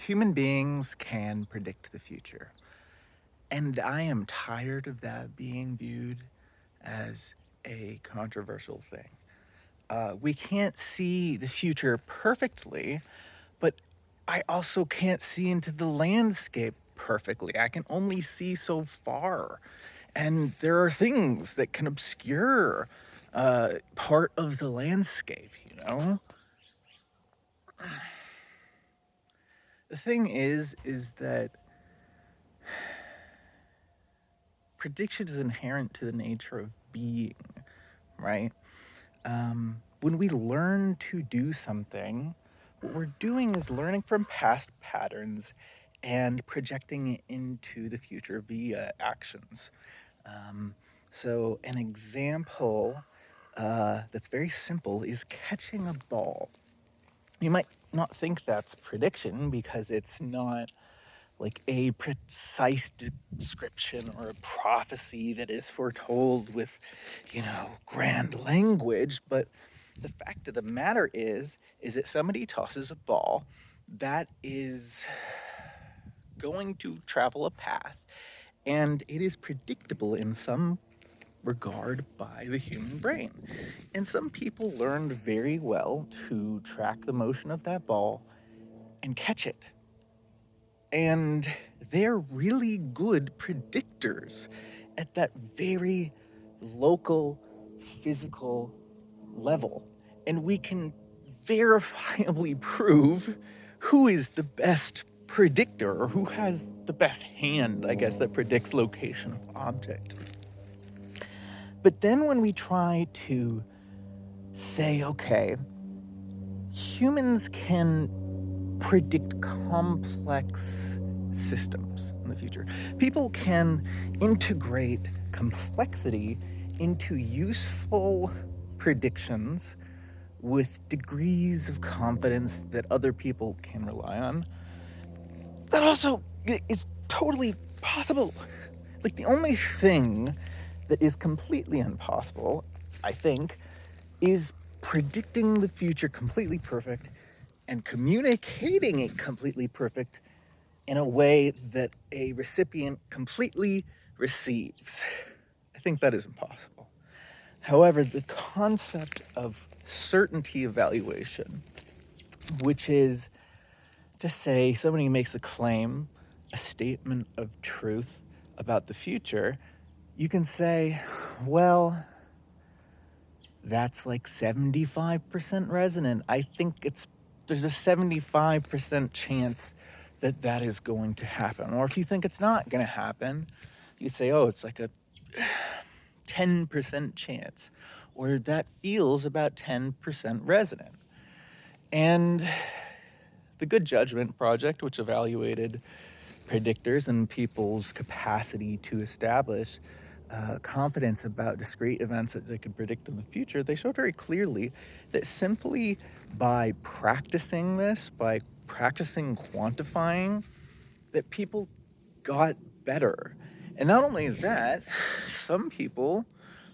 Human beings can predict the future, and I am tired of that being viewed as a controversial thing. We can't see the future perfectly, but I also can't see into the landscape perfectly. I can only see so far. And there are things that can obscure part of the landscape, you know? The thing is that prediction is inherent to the nature of being, right? When we learn to do something, what we're doing is learning from past patterns and projecting it into the future via actions. Um, so, an example that's very simple is catching a ball. You might not think that's prediction because it's not like a precise description or a prophecy that is foretold with, grand language. But the fact of the matter is that somebody tosses a ball that is going to travel a path, and it is predictable in some regard by the human brain. And some people learned very well to track the motion of that ball and catch it. And they're really good predictors at that very local, physical level. And we can verifiably prove who is the best predictor or who has the best hand, I guess, that predicts location of object. But then when we try to say, okay, humans can predict complex systems in the future. People can integrate complexity into useful predictions with degrees of confidence that other people can rely on. That also is totally possible. Like, the only thing that is completely impossible, I think, is predicting the future completely perfect and communicating it completely perfect in a way that a recipient completely receives. I think that is impossible. However, the concept of certainty evaluation, which is to say somebody makes a claim, a statement of truth about the future, you can say, well, that's like 75% resonant. I think there's a 75% chance that that is going to happen. Or if you think it's not going to happen, you could say, oh, it's like a 10% chance. Or that feels about 10% resonant. And the Good Judgement Project, which evaluated predictors and people's capacity to establish confidence about discrete events that they could predict in the future, they showed very clearly that simply by practicing this, by practicing quantifying, that people got better. And not only that, some people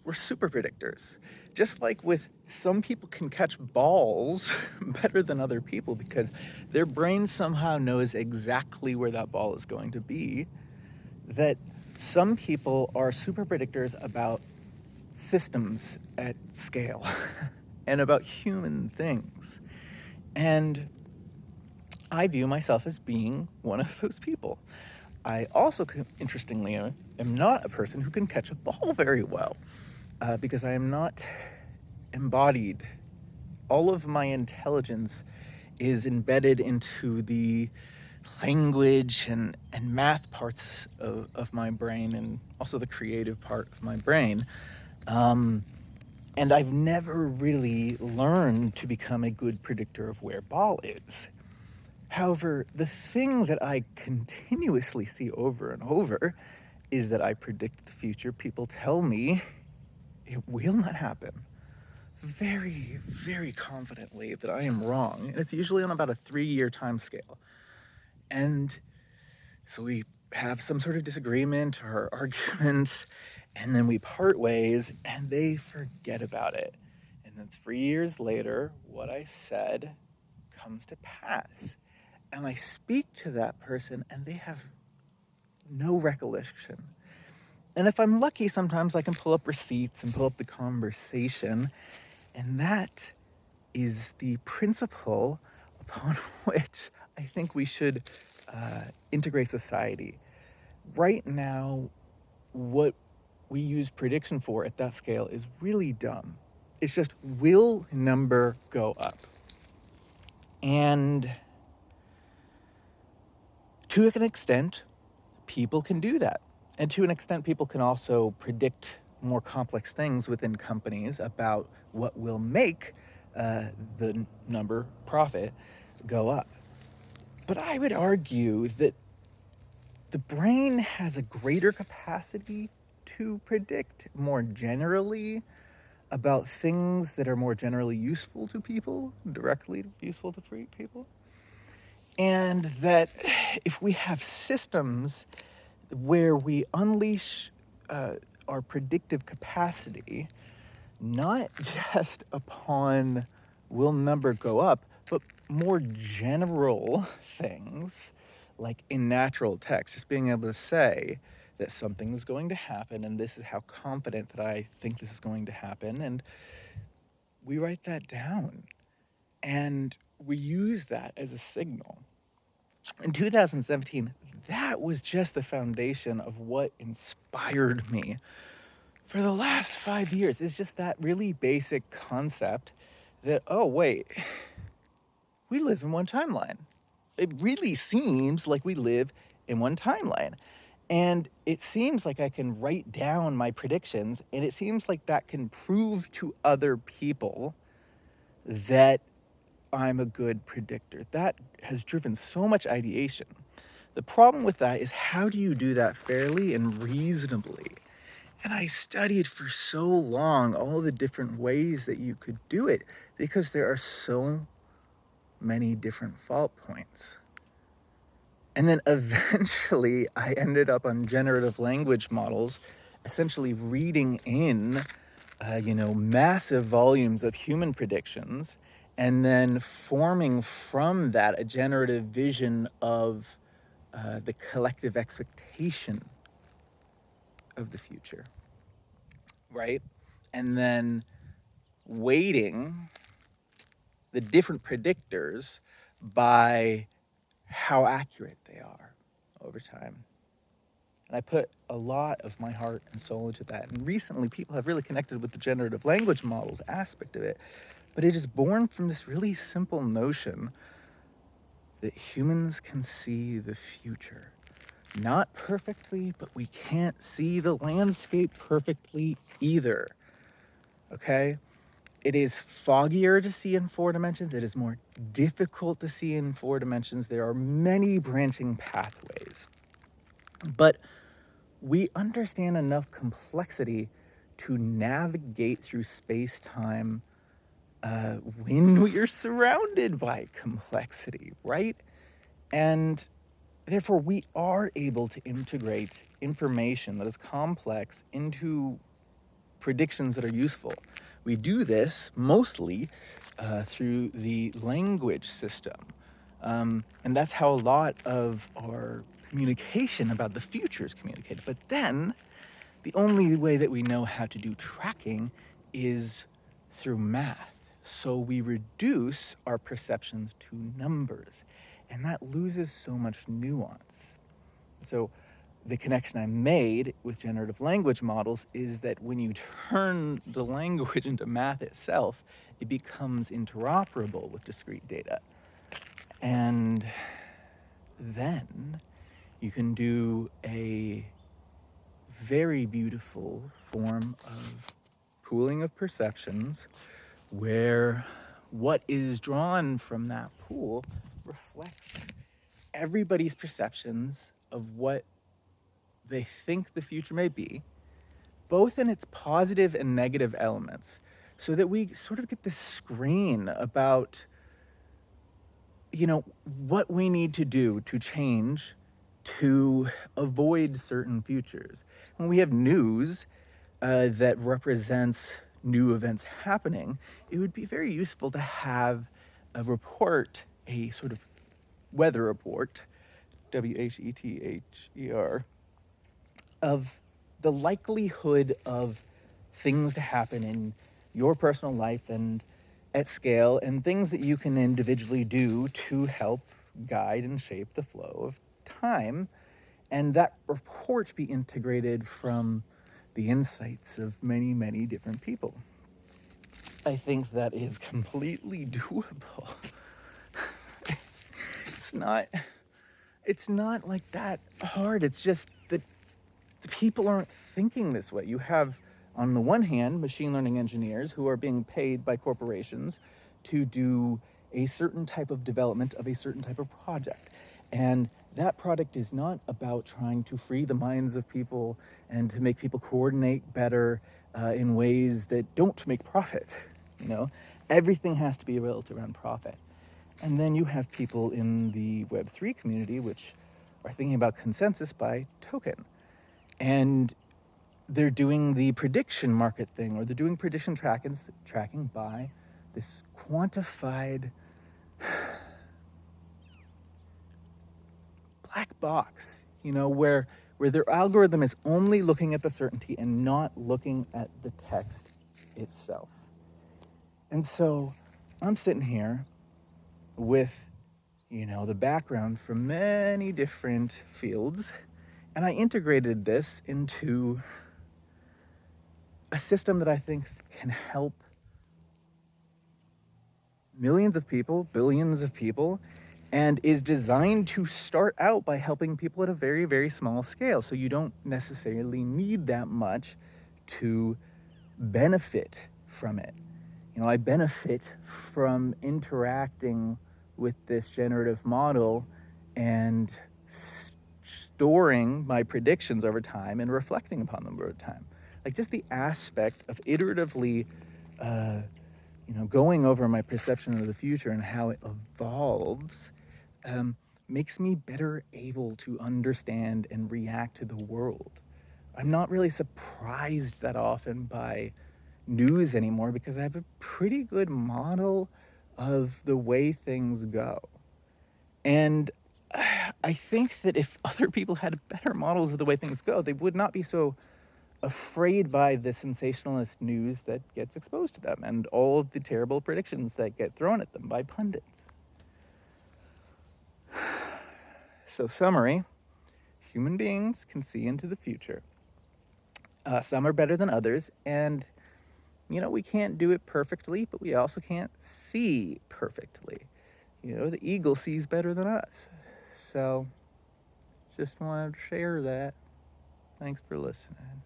were super predictors. Just like with some people can catch balls better than other people because their brain somehow knows exactly where that ball is going to be, that some people are super predictors about systems at scale and about human things. And I view myself as being one of those people. I also, interestingly, am not a person who can catch a ball very well because I am not embodied. All of my intelligence is embedded into the language and math parts of my brain, and also the creative part of my brain. And I've never really learned to become a good predictor of where ball is. However, the thing that I continuously see over and over is that I predict the future. People tell me it will not happen very, very confidently that I am wrong. And it's usually on about a 3-year time scale. And so we have some sort of disagreement or argument, and then we part ways, and they forget about it. And then 3 years later, what I said comes to pass. and I speak to that person and they have no recollection. And if I'm lucky, sometimes I can pull up receipts and pull up the conversation. And that is the principle upon which I think we should integrate society. Right now, what we use prediction for at that scale is really dumb. It's just, will number go up? And to an extent, people can do that. And to an extent, people can also predict more complex things within companies about what will make the number profit go up. But I would argue that the brain has a greater capacity to predict more generally about things that are more generally useful to people, directly useful to people. And that if we have systems where we unleash our predictive capacity, not just upon will number go up, but more general things like in natural text, just being able to say that something is going to happen and this is how confident that I think this is going to happen. And we write that down and we use that as a signal. In 2017, that was just the foundation of what inspired me for the last 5 years. Is just that really basic concept that, oh, wait, we live in one timeline. It really seems like we live in one timeline. And it seems like I can write down my predictions, and it seems like that can prove to other people that I'm a good predictor. That has driven so much ideation. The problem with that is, how do you do that fairly and reasonably? And I studied for so long all the different ways that you could do it because there are so many different fault points. And then eventually I ended up on generative language models, essentially reading in, massive volumes of human predictions, and then forming from that a generative vision of the collective expectation of the future, right? And then weighting the different predictors by how accurate they are over time. And I put a lot of my heart and soul into that. And recently, people have really connected with the generative language models aspect of it. But it is born from this really simple notion that humans can see the future. Not perfectly, but we can't see the landscape perfectly either. Okay? It is foggier to see in 4 dimensions. It is more difficult to see in 4 dimensions. There are many branching pathways. But we understand enough complexity to navigate through space-time when we are surrounded by complexity, right? And therefore, we are able to integrate information that is complex into predictions that are useful. We do this mostly through the language system. And that's how a lot of our communication about the future is communicated. But then, the only way that we know how to do tracking is through math. So we reduce our perceptions to numbers, and that loses so much nuance. So the connection I made with generative language models is that when you turn the language into math itself, it becomes interoperable with discrete data. And then you can do a very beautiful form of pooling of perceptions where what is drawn from that pool reflects everybody's perceptions of what they think the future may be, both in its positive and negative elements, so that we sort of get this screen about, what we need to do to change to avoid certain futures. When we have news that represents new events happening, it would be very useful to have a report, a sort of weather report, WHETHER, of the likelihood of things to happen in your personal life and at scale, and things that you can individually do to help guide and shape the flow of time. And that report be integrated from the insights of many, many different people. I think that is completely doable. It's not it's not like that hard. It's just that the people aren't thinking this way. You have, on the one hand, machine learning engineers who are being paid by corporations to do a certain type of development of a certain type of project. And that product is not about trying to free the minds of people and to make people coordinate better in ways that don't make profit. You know, everything has to be built around profit. And then you have people in the Web3 community which are thinking about consensus by token. And they're doing the prediction market thing, or they're doing prediction tracking by this quantified black box, you know, where their algorithm is only looking at the certainty and not looking at the text itself. And so I'm sitting here with, you know, the background from many different fields, and I integrated this into a system that I think can help millions of people, billions of people, and is designed to start out by helping people at a very, very small scale. So you don't necessarily need that much to benefit from it. You know, I benefit from interacting with this generative model and storing my predictions over time and reflecting upon them over time. Like, just the aspect of iteratively going over my perception of the future and how it evolves makes me better able to understand and react to the world. I'm not really surprised that often by news anymore because I have a pretty good model of the way things go. And I think that if other people had better models of the way things go, they would not be so afraid by the sensationalist news that gets exposed to them and all of the terrible predictions that get thrown at them by pundits. So, summary: human beings can see into the future. Some are better than others, and we can't do it perfectly, but we also can't see perfectly. The eagle sees better than us. So, just wanted to share that. Thanks for listening.